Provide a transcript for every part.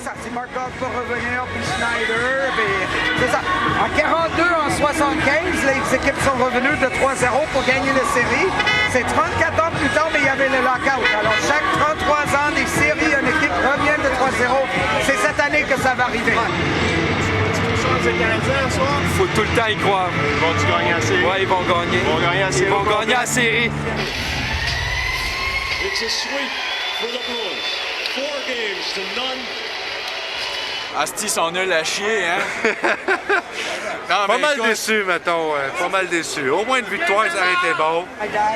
ça. Si Mark Goff va revenir, puis Schneider, puis c'est ça. En 42, en 75, les équipes sont revenues de 3-0 pour gagner la série. C'est 34 ans plus tard, mais il y avait le lockout. Alors, chaque 33 ans des séries, une équipe revient de 3-0. C'est cette année que ça va arriver. Il faut tout le temps y croire. Ils vont-tu gagner la série? Ouais, ils vont gagner. Ils vont gagner la série. Ils vont gagner la série. It's a sweep for the Bruins. 4 games to none. Asti, sont nuls à chier, hein? Non, pas mal déçu, mettons. Pas mal déçu. Au moins une victoire, ça aurait été bon.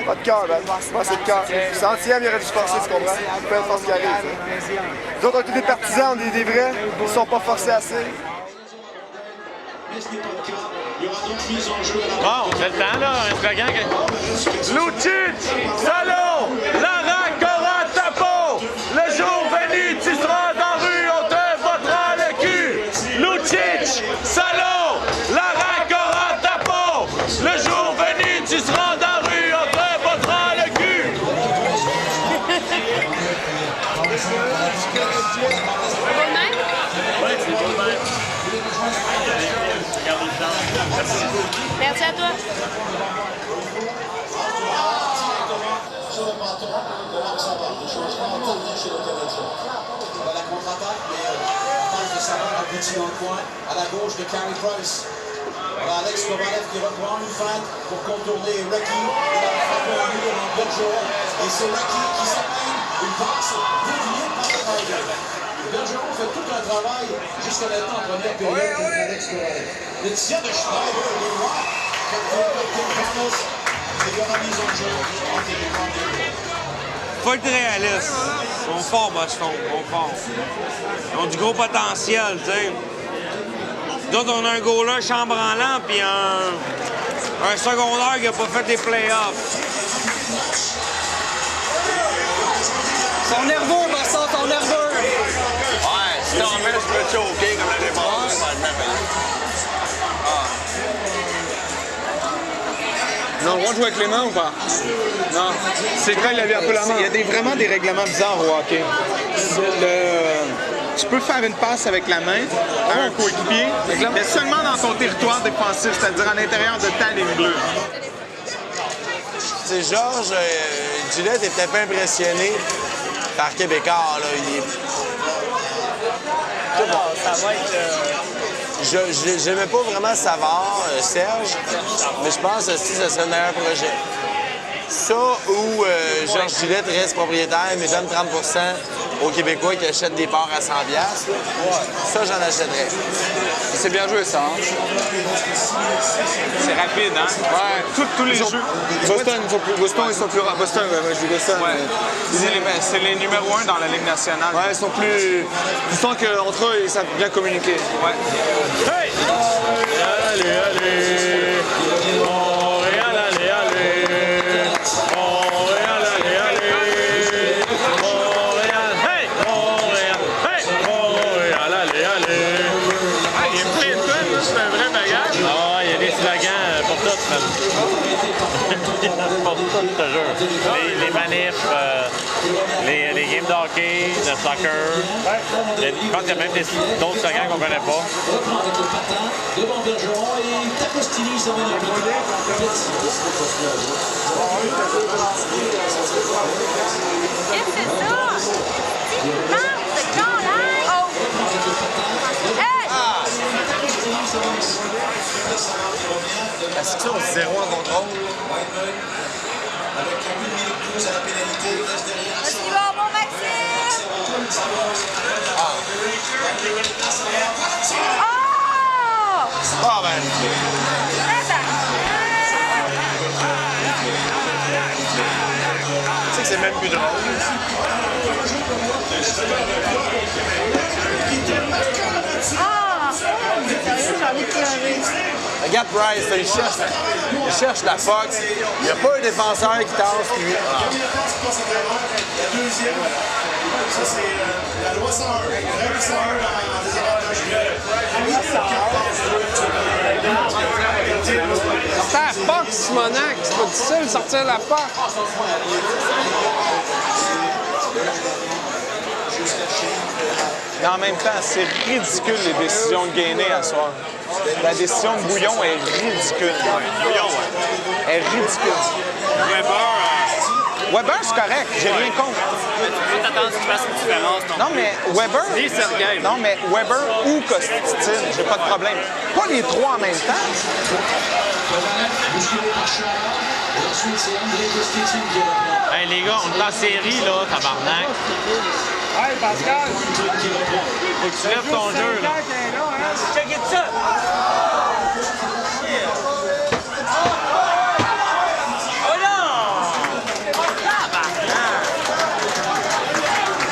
Pas de cœur, ben. Moi, c'est de cœur. Centième, il aurait dû se forcer, tu comprends? Peu importe ce qui arrive. Nous autres, on est tous des partisans, on est des vrais. Ils sont pas forcés assez. Bon, c'est le temps, là. Un slogan que... Lucic, Salo, Lara, Cora, Tapo. Le jour venu, tu seras dans la rue, on te votera le cul. Lucic, Salo, Lara, Cora, Tapo. Le jour venu, tu seras dans la rue, on te votera le cul. Merci à toi. La contre-attaque, mais la passe de Savard aboutit dans le coin, à la gauche de Carey Price. Voilà Alex Kovalev qui reprend une feinte pour contourner Rocky. Il a frappé un mur en Bergeron. Et c'est Rocky qui s'amène une passe déviée par Schneider. Bergeron fait tout un travail jusqu'à maintenant en première période contre Alex Kovalev. Le tir de Schneider, les Rois, Carlos, et il y aura mise en jeu entre les deux. Faut être réaliste. Ils sont forts, Boston. Ils sont forts. Ils ont du gros potentiel, tu sais. Nous autres, on a un goaler chambranlant puis un secondaire qui n'a pas fait des playoffs. Ils sont nerveux, Boston, ils sont nerveux. Ouais, si t'en mets, tu peux choquer comme l'année passée. Non, on va jouer avec les mains ou pas? Non. C'est quand il avait un peu la main. Il y a vraiment des règlements bizarres au hockey. Tu peux faire une passe avec la main à un coéquipier, mais seulement dans ton territoire défensif, c'est-à-dire à l'intérieur de ta ligne bleue. C'est Georges Gillette était pas impressionné par Québécois. Là. Ça va être... J'aimais pas vraiment Savard, Serge, mais je pense que ce serait le meilleur projet. Ça ou Georges Gillette reste propriétaire, mais donne 30 % aux Québécois qui achètent des parts à 100$. Ça, j'en achèterais. C'est bien joué, ça. Hein? C'est rapide, hein? Ouais. Tous les jeux. Boston, ils sont plus rapides. Boston, ouais, je dis Boston. Ouais. C'est les numéros 1 dans la Ligue nationale. Ouais, ils sont plus... Tu sens qu'entre eux, ils savent bien communiquer. Ouais. Hey! Allez, allez! Montréal, allez, allez! Montréal, allez, allez! Montréal, hey! Montréal, hey! Montréal, allez, allez! Ah, il est plein de fun, là, c'est un vrai bagage. Ah, il y a des slogans pour tout, même. Pour tout, je te jure. Les manifs, les games de hockey, de soccer. Je pense qu'il y a même d'autres slogans qu'on connaît pas. Devant Bergeron et Tapostini, ça va dans le Qu'est-ce que c'est ça? C'est quand là? Oh! Hey! Est-ce qu'ils sont 0 en contrôle? Avec 1 minute 12 à la pénalité, il reste derrière. Vas-y, va, mon Maxime! Oh! Ah ben... Tu sais que c'est même plus drôle. Ah! Sérieux, j'ai envie de pleurer. Regarde Price, il cherche la Fox. Il n'y a pas un défenseur qui tasse, lui. La deuxième, ça c'est la loi 101. La loi 101 dans les avantages. Sortir la POC, Simonac. C'est pas difficile de sortir la POC. Mais en même temps, c'est ridicule les décisions de Gainey à soir. La décision de Bouillon est ridicule. Bouillon, ouais. Elle est ridicule. Weber, c'est correct, j'ai rien contre. Mais tu peux t'attendre qu'il fasse une différence. Non, mais Weber. Ni Sergei. Non, mais Weber ou Kostitine, j'ai pas de problème. Pas les trois en même temps. Hey, les gars, on est en série, là, tabarnak. Hey, Pascal! Faut que tu lèves ton jeu, là. Check it ça!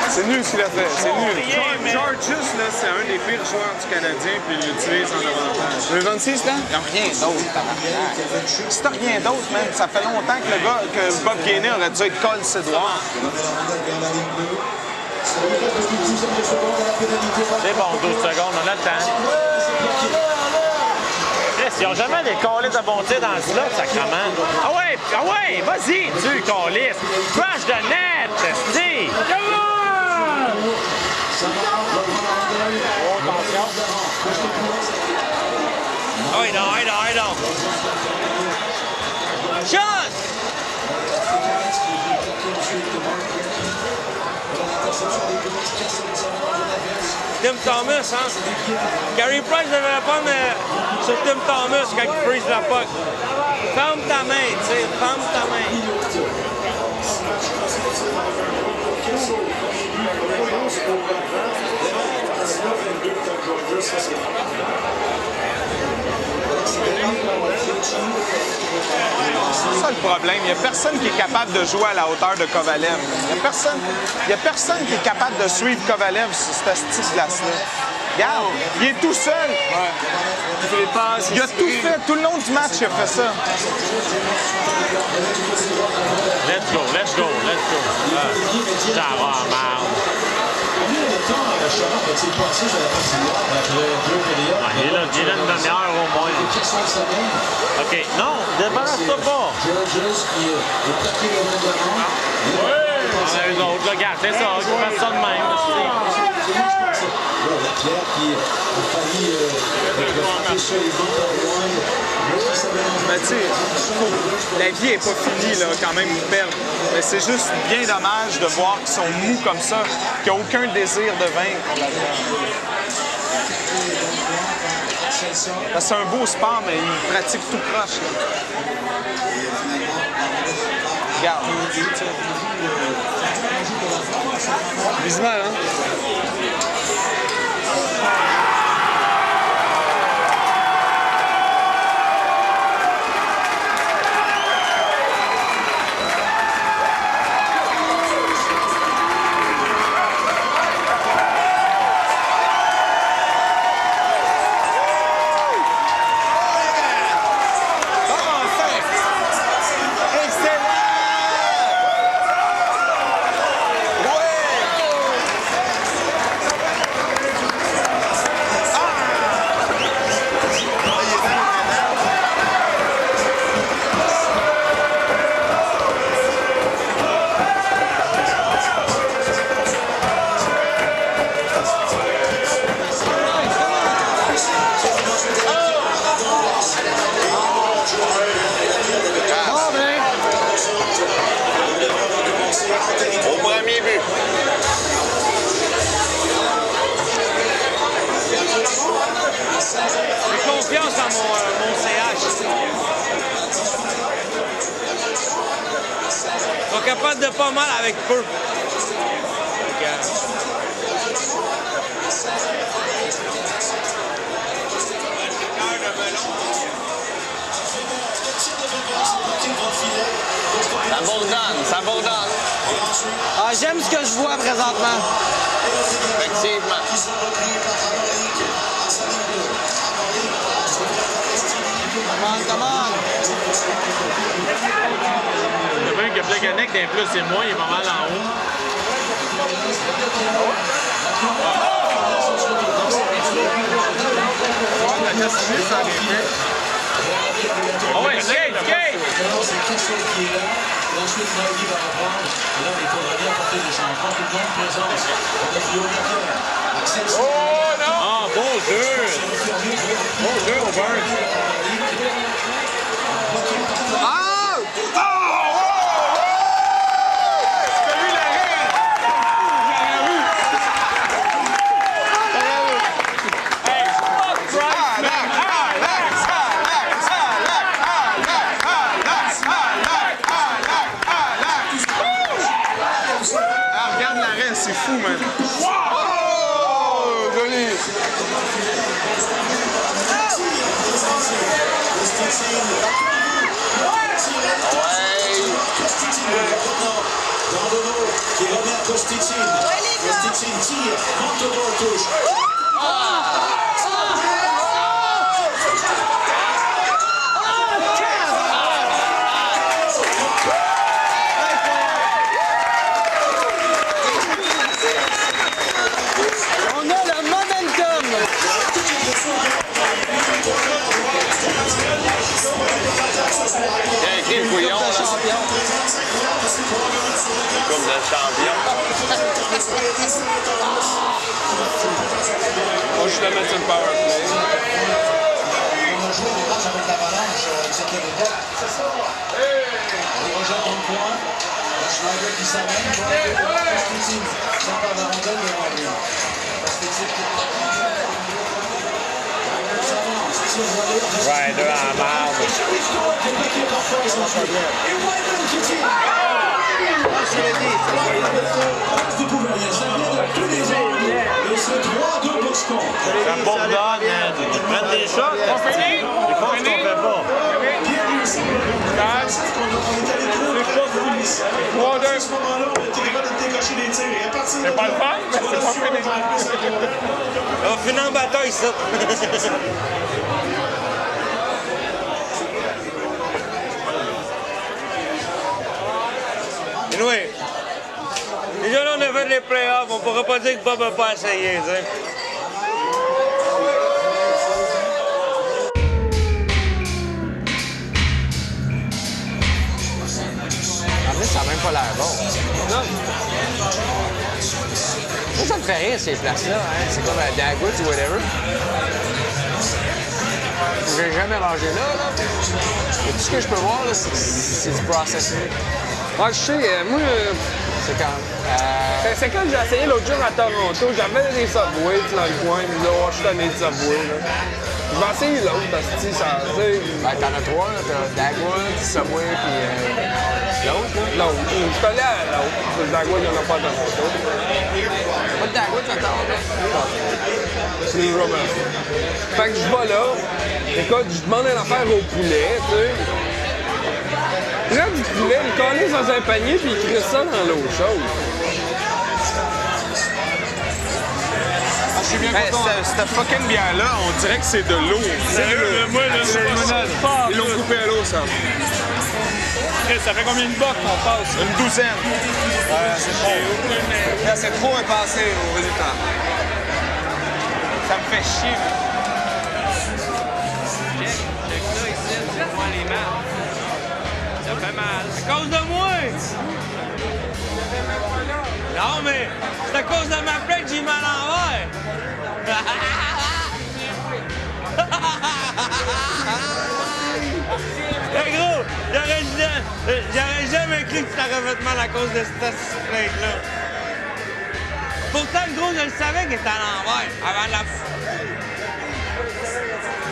C'est nul ce qu'il a fait, c'est nul. Georges, là, c'est un des pires joueurs du Canadien, puis il l'utilise en avantage. Le 26, là? Il n'y a rien d'autre, tabarnak. Si t'as rien d'autre, man, ça fait longtemps que le gars, que Bob Gainey aurait dû être Cole Sédoire. C'est bon, 12 secondes, on a le temps. Chris, ils n'ont jamais des calices de bon tir dans le slot, sacrement. Ah ouais, vas-y, tu calice. Crash de net, esti. Oh, attention. Hey, non. Shot! Tim Thomas, hein? Carey Price devrait prendre sur Tim Thomas quand il freeze la puck. Ferme ta main, tu sais, ferme ta main. C'est ça le problème. Il n'y a personne qui est capable de jouer à la hauteur de Kovalev. Il n'y a personne qui est capable de suivre Kovalev sur cette petite glace-là. Regarde, il est tout seul. Il a tout fait. Tout le long du match, il a fait ça. Let's go. Ça va, merde. Il est là une demi-heure au moins. OK, non, débarrasse-toi pas. On a eux autres, là, regarde, c'est ça, ils fassent ça de même. Mais tu sais, la vie n'est pas finie, là, quand même, ils perdent. Mais c'est juste bien dommage de voir qu'ils sont mous comme ça, qu'ils n'ont aucun désir de vaincre là-dedans. Parce que c'est un beau sport, mais ils pratiquent tout croche, là. Regarde. Visuellement, hein? Capable de pas mal avec peu. Ça bourdonne. Ah, j'aime ce que je vois présentement. Effectivement. Come on. Le mec qui a Plekanec d'un plus c'est moi, il est pas mal en haut. Oh ouais, skate! Ensuite, Nagui va reprendre. Et là, les Coraliens apporter des changements. Tout le monde présent. On a Guillaume Leclerc. Oh non! Ah, bon jeu! Bon jeu, Auburn! C'est fou, man. Oh, joli. Qui remet à Kosticin. Kosticin tire, Montauban touche. On a le momentum! Écrit le bouillon, là. Comme le champion. Moi, je vais mettre sur le power play. On a joué des matchs avec l'Avalanche à cette époque. On rejette dans le coin. Schneider qui s'amène. Kosticin s'empare la rondelle devant lui. Kosticin qui Ryder en marde. Ça bourdonne, ils prennent des shots. Ils font ce qu'on fait pas. 3-2. C'est pas le fun, mais c'est pas fini. On finit en bataille, ça. Anyway, déjà là, on a fait les playoffs. On pourra pas dire que Bob n'a pas essayé, tu sais. En plus, ça n'a même pas l'air bon. Non. Moi, ça me fait rire, ces places-là. Hein? C'est comme à Dagwoods ou whatever. Je vais jamais manger là. Et tout ce que je peux voir, là, c'est du processing. Ouais, je sais, moi, C'est quand... c'est quand j'ai essayé l'autre jour à Toronto, j'avais des Subway dans le coin, puis là, je suis tanné de Subway. Là. Je vais essayer l'autre parce que, ça, tu sais... Ben, t'en as trois, là. T'as Dagwoods, Subway, puis l'autre, là. L'autre. Je suis allé à l'autre. Le Dagwood, il n'y en a pas à Toronto. Pas de Dagwoods à Toronto? C'est les Romans. Fait que je vais là. Écoute, je demande une affaire au poulet, tu sais. Là, du poulet, il collait dans un panier, puis il crée ça dans l'autre chose. Je suis bien content. Cette fucking bière-là, on dirait que c'est de l'eau. Sérieux, moi, là, c'est limonade. Ils l'ont coupé à l'eau, ça. Ça fait combien de bocs qu'on passe? Une douzaine. C'est trop. Là, c'est trop impensé au résultat. Ça me fait chier. Ça fait mal. À cause de moi! Non, mais c'est à cause de ma plaque que j'ai mal en verre! Hey gros, j'aurais jamais cru que tu t'aurais fait mal à cause de cette plaque-là. Pourtant, gros, je le savais qu'elle était à l'envers avant la...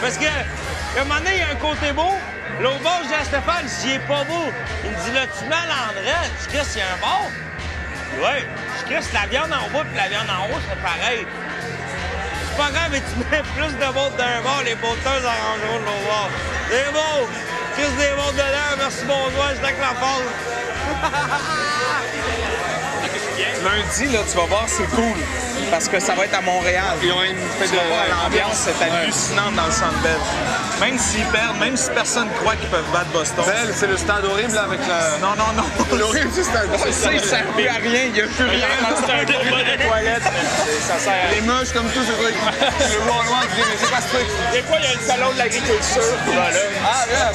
Parce que, à un moment donné, il y a un côté beau. L'autre bord, je dis à Stéphane, j'y ai pas beau. Il me dit, là, tu mets à l'endroit. Je dis, il y a un bord. Oui. Je dis, la viande en bas puis la viande en haut, c'est pareil. C'est pas grave, mais tu mets plus de bottes d'un bord, les botteurs arrangeront de l'autre bord. C'est beau. Chris des bottes dedans, merci, bonsoir, je avec la pause. Lundi, là, tu vas voir, c'est cool. Parce que ça va être à Montréal. Ils ont une l'ambiance, c'est hallucinante dans le Centre Bell. Même s'ils perdent, même si personne croit qu'ils peuvent battre Boston. Bell, c'est le stade horrible avec la... Non. L'horrible du stade. Ça ne sert plus à rien, il n'y a plus rien dans le stade. de toilette. Ça sert. Les moches comme tout, c'est vrai. Le voir loin, tu dis, mais c'est pas ce truc. Des fois, il y a le salon de l'agriculture. Voilà. Ah, bien.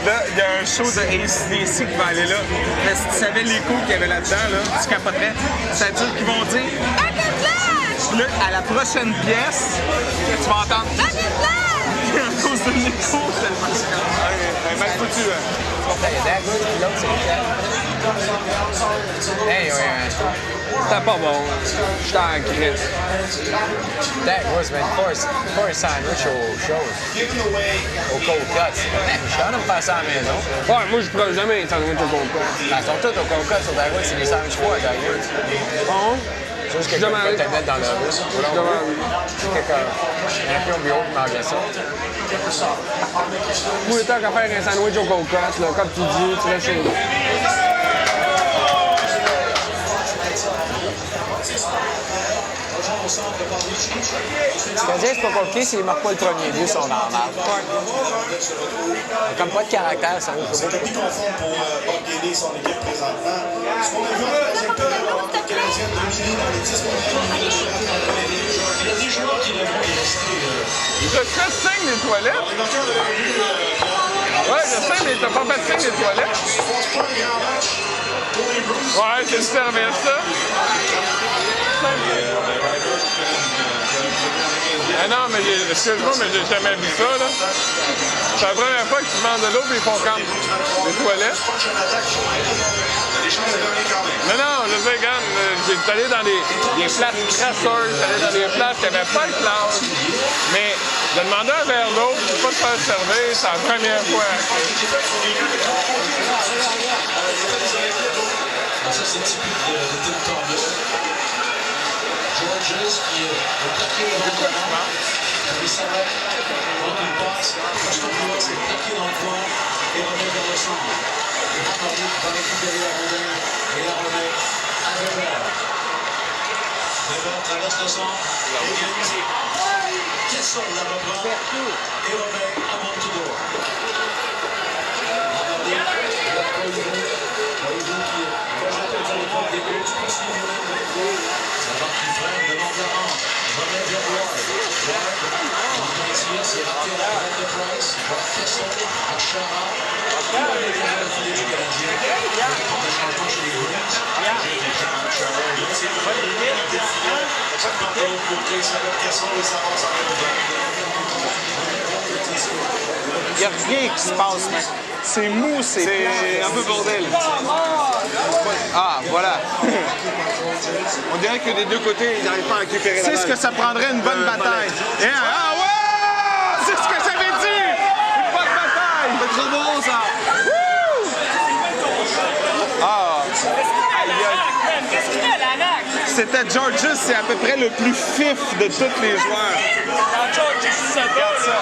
Là, il y a un show de AC/DC qui va aller là. Mais si tu savais l'écho qu'il y avait là-dedans, là, tu capoterais. C'est-à-dire qu'ils vont dire « Back in black! Puis là, à la prochaine pièce, tu vas entendre. À cause de l'écho, tellement c'est mal foutu, hein. Hey, oui, C'était pas bon. J'étais en crise. that was meant for a sandwich aux choses. Au cold cuts. Je suis en train de faire ça à la maison. Ouais, moi, je prends jamais un sandwich au cold cut. Ils sont tous au cold cut sur Dagwood, c'est des sandwichs froids à Dagwood. Bon. C'est juste que quelqu'un peut te mettre dans le bus. C'est quelqu'un. Il y en a plus au bureau qui mangeait ça. Moi, tant qu'à faire un sandwich au cold cut, là, comme tu dis, tu restes chez nous. Ce qu'on dit, c'est pas compliqué, s'il marque pas le premier but, son normal. Comme pas de caractère, ça vaut beaucoup. pour Bob Gainey, son équipe présentement. Ce qu'on a vu en trajectoire à la canadienne dominée dans les 10 premiers matchs, il y a des joueurs qui devront y rester. T'as fait signe des toilettes? Ouais, je sais, mais t'as pas fait signe des toilettes? Ouais, c'est le service, ça. Ah non, mais excuse-moi, mais j'ai jamais vu ça, là. C'est la première fois que tu demandes de l'eau et ils font comme des toilettes. Non, je sais, regarde, j'étais allé dans des places crasseuses, j'étais allé dans des places qui n'avaient pas de classe. Mais de demander un verre d'eau et pas de faire servir, c'est la première fois. Ça, c'est typique de Tim Thomas. Georges qui est plaqué dans le coin. Il s'arrête, prend une passe, c'est plaqué dans le coin et remet vers le centre. Et Marc-Marie va récupérer la rondelle et la remet à Weber. Weber traverse le centre, Higgins, Kessel la reprend et remet à Montedor. Marc-Marie, la Colivaux qui rejette le téléphone des coachs, poursuit ça va plus freine, demande la rampe, remet vers Ward. C'est raté à la tête de Price, Kessel, Akshara, tout le monde est dans le filet canadien. Il de changement chez les Bruins. C'est vrai, il y a un défi. Pour créer sa belle Kessel et ça passe en Il n'y a rien qui se passe, mec. C'est mou, c'est un peu bordel. Ah, voilà. On dirait que des deux côtés, ils n'arrivent pas à récupérer la balle. C'est ce que ça prendrait une bonne bataille. Ah ouais! C'est ce que j'avais dit! Une bonne bataille! C'est trop bon, ça! Ah! Qu'est-ce qu'il fait, la C'était Georges, c'est à peu près le plus fif de tous les joueurs. Quand Georges, ça regarde ça.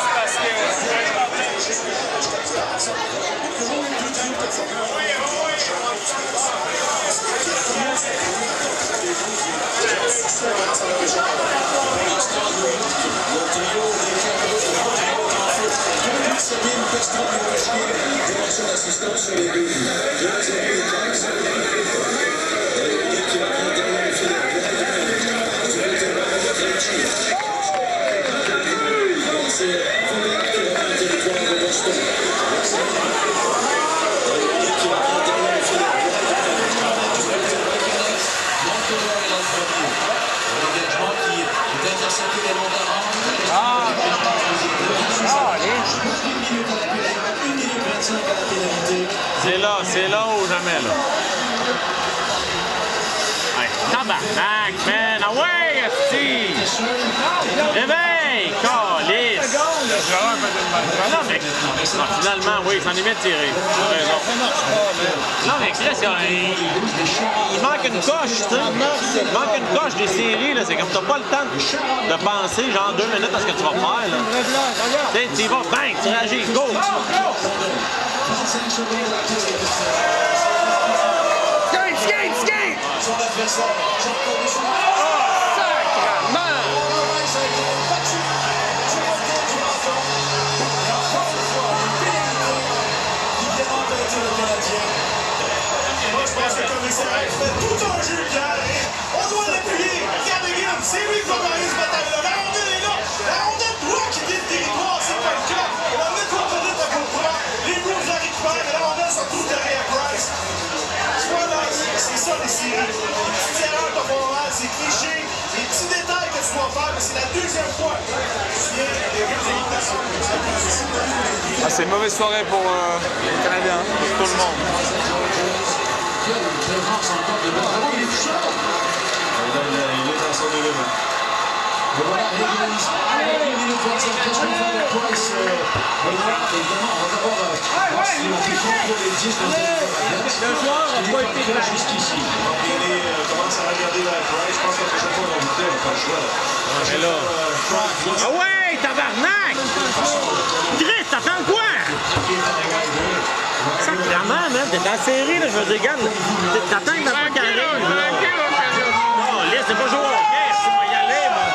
C'est là ou jamais, là. Hey, tabarnak, man! Ah ouais, esti! Réveille! Calice! Non, mais... Non, finalement, oui, c'en est bien tiré. T'as raison. Non, mais Chris, il manque une coche, tu sais. Il manque une coche des séries, là. C'est comme t'as pas le temps de penser, genre 2 minutes à ce que tu vas faire, là. Tu sais, tu y vas, bang, tu réagis, go! Skate! son adversaire. Moi, je pense que le commissaire fait tout un jeu de garde. On doit l'appuyer. Regardez bien, c'est lui qui va gagner ce bataille-là. La rondelle est là. La rondelle doit quitter le territoire, c'est pas le cas. On va mettre contre vite à bout de bras. Les Blues la récupèrent et la rondelle se retrouve derrière Price. Tu vois, là, c'est ça les séries. Les petites erreurs de morale, c'est cliché. Les petits détails que tu C'est la deuxième fois. Ah, c'est une mauvaise soirée pour les Canadiens, pour tout le monde. Il est dans son élément. Voilà, une minute 25, quand je vais faire la price, voilà, évidemment, on va savoir si on fait contre les 10 de le joueur n'a pas été là jusqu'ici. Donc, il commence à regarder la price. Je pense que la prochaine fois, on va goûter, on n'a pas le choix. Mais là. Ah ouais, tabarnak! Chris, t'attends quoi? Sacrément, man, t'es en série, là, je veux dire, regarde, t'attends qu'il n'a pas carré. Non, laisse, c'est pas jouer au hockey, tu vas y aller, moi.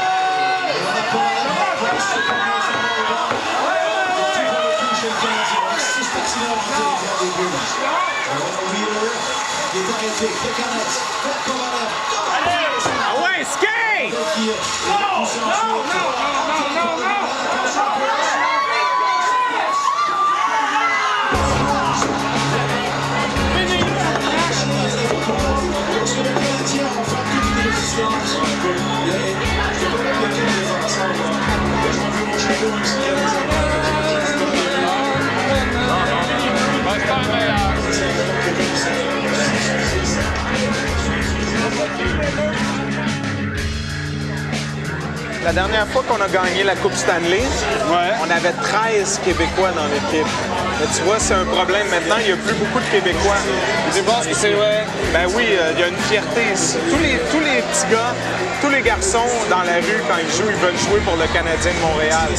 Ah ouais, skate! La dernière fois qu'on a gagné la Coupe Stanley, on avait 13 Québécois dans l'équipe. Mais tu vois, c'est un problème maintenant, il n'y a plus beaucoup de Québécois. Tu penses que c'est vrai? Ben oui, il y a une fierté. Tous les petits gars, tous les garçons dans la rue, quand ils jouent, ils veulent jouer pour le Canadien de Montréal.